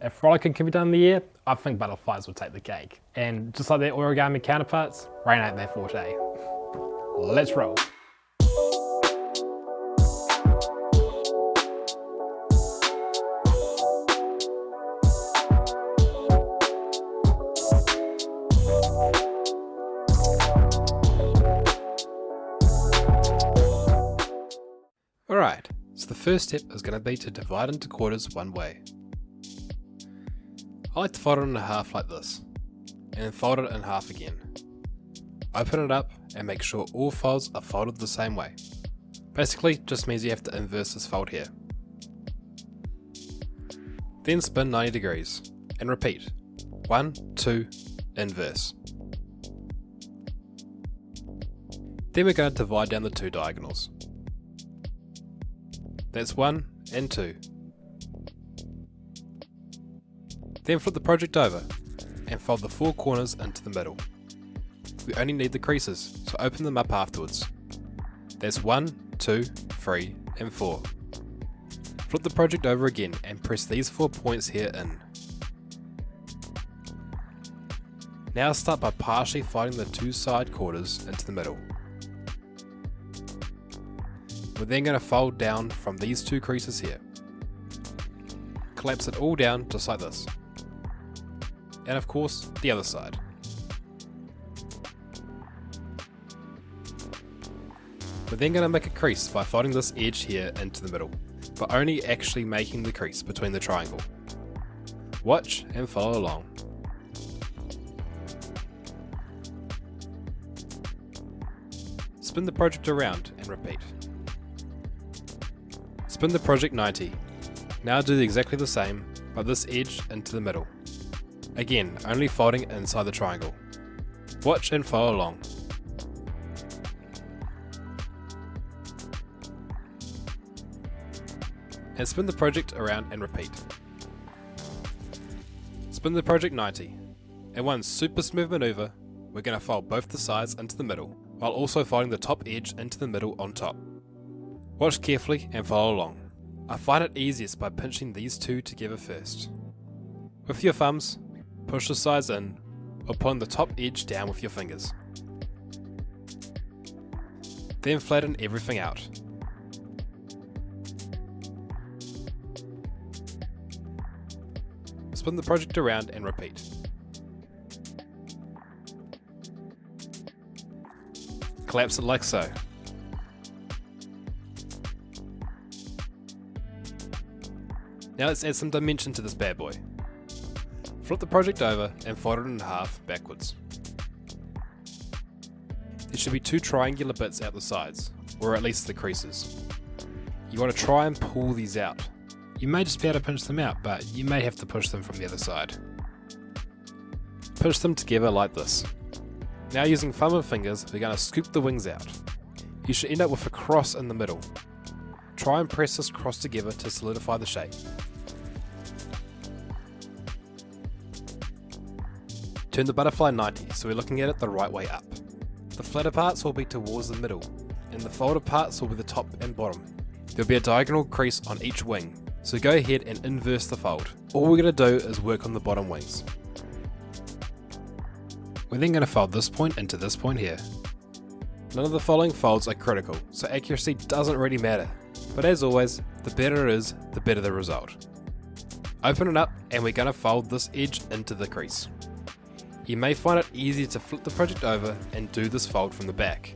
If frolicking can be done in the air, I think butterflies will take the cake. And just like their origami counterparts, rain ain't their forte. Let's roll. Alright, so the first step is going to be to divide into quarters one way. I like to fold it in half like this, and then fold it in half again. Open it up and make sure all folds are folded the same way. Basically, just means you have to inverse this fold here. Then spin 90 degrees, and repeat. 1, 2, inverse. Then we're going to divide down the two diagonals. That's 1 and 2. Then flip the project over and fold the four corners into the middle. We only need the creases, so open them up afterwards. That's 1, 2, 3 and 4. Flip the project over again and press these 4 points here in. Now start by partially folding the two side quarters into the middle. We're then going to fold down from these two creases here. Collapse it all down just like this. And of course, the other side. We're then going to make a crease by folding this edge here into the middle, but only actually making the crease between the triangle. Watch and follow along. Spin the project around and repeat. Spin the project 90. Now do exactly the same, but this edge into the middle. Again, only folding inside the triangle. Watch and follow along. And spin the project around and repeat. Spin the project 90. In one super smooth maneuver, we're going to fold both the sides into the middle, while also folding the top edge into the middle on top. Watch carefully and follow along. I find it easiest by pinching these two together first. With your thumbs, push the sides in, or pulling the top edge down with your fingers. Then flatten everything out. Spin the project around and repeat. Collapse it like so. Now let's add some dimension to this bad boy. Flip the project over and fold it in half backwards. There should be two triangular bits out the sides, or at least the creases. You want to try and pull these out. You may just be able to pinch them out, but you may have to push them from the other side. Push them together like this. Now using thumb and fingers, we're going to scoop the wings out. You should end up with a cross in the middle. Try and press this cross together to solidify the shape. Turn the butterfly 90 so we're looking at it the right way up. The flatter parts will be towards the middle, and the folded parts will be the top and bottom. There will be a diagonal crease on each wing, so go ahead and inverse the fold. All we're going to do is work on the bottom wings. We're then going to fold this point into this point here. None of the following folds are critical, so accuracy doesn't really matter, but as always, the better it is, the better the result. Open it up and we're going to fold this edge into the crease. You may find it easier to flip the project over and do this fold from the back.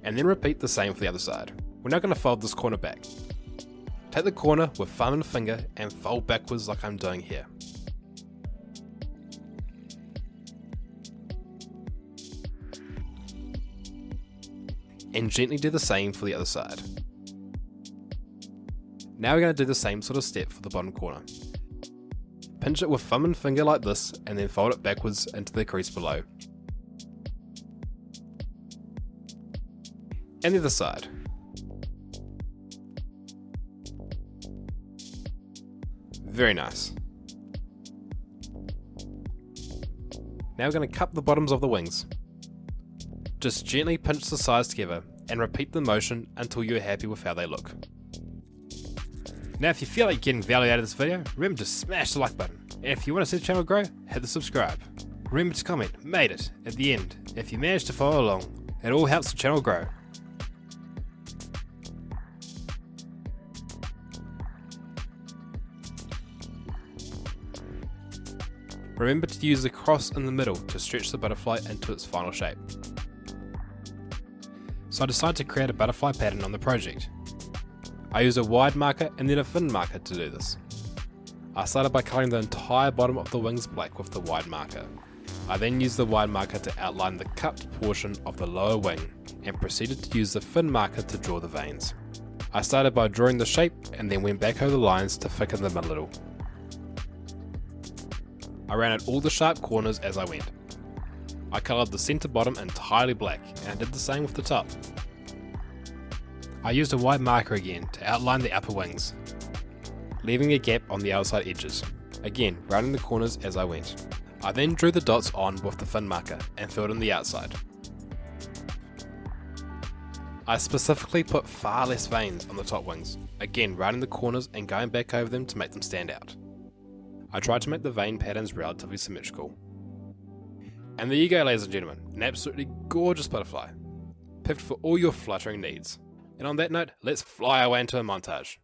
And then repeat the same for the other side. We're now going to fold this corner back. Take the corner with thumb and finger and fold backwards like I'm doing here. And gently do the same for the other side. Now we're going to do the same sort of step for the bottom corner. Pinch it with thumb and finger like this and then fold it backwards into the crease below. And the other side. Very nice. Now we're going to cup the bottoms of the wings. Just gently pinch the sides together and repeat the motion until you're happy with how they look. Now if you feel like getting value out of this video, remember to smash the like button. And if you want to see the channel grow, hit the subscribe. Remember to comment, made it, at the end, if you managed to follow along. It all helps the channel grow. Remember to use the cross in the middle to stretch the butterfly into its final shape. So I decided to create a butterfly pattern on the project. I used a wide marker and then a thin marker to do this. I started by coloring the entire bottom of the wings black with the wide marker. I then used the wide marker to outline the cupped portion of the lower wing and proceeded to use the thin marker to draw the veins. I started by drawing the shape and then went back over the lines to thicken them a little. I rounded all the sharp corners as I went. I coloured the centre bottom entirely black and I did the same with the top. I used a wide marker again to outline the upper wings, leaving a gap on the outside edges, again rounding the corners as I went. I then drew the dots on with the thin marker and filled in the outside. I specifically put far less veins on the top wings, again rounding the corners and going back over them to make them stand out. I tried to make the vein patterns relatively symmetrical. And there you go, ladies and gentlemen, an absolutely gorgeous butterfly, perfect for all your fluttering needs. And on that note, let's fly away into a montage.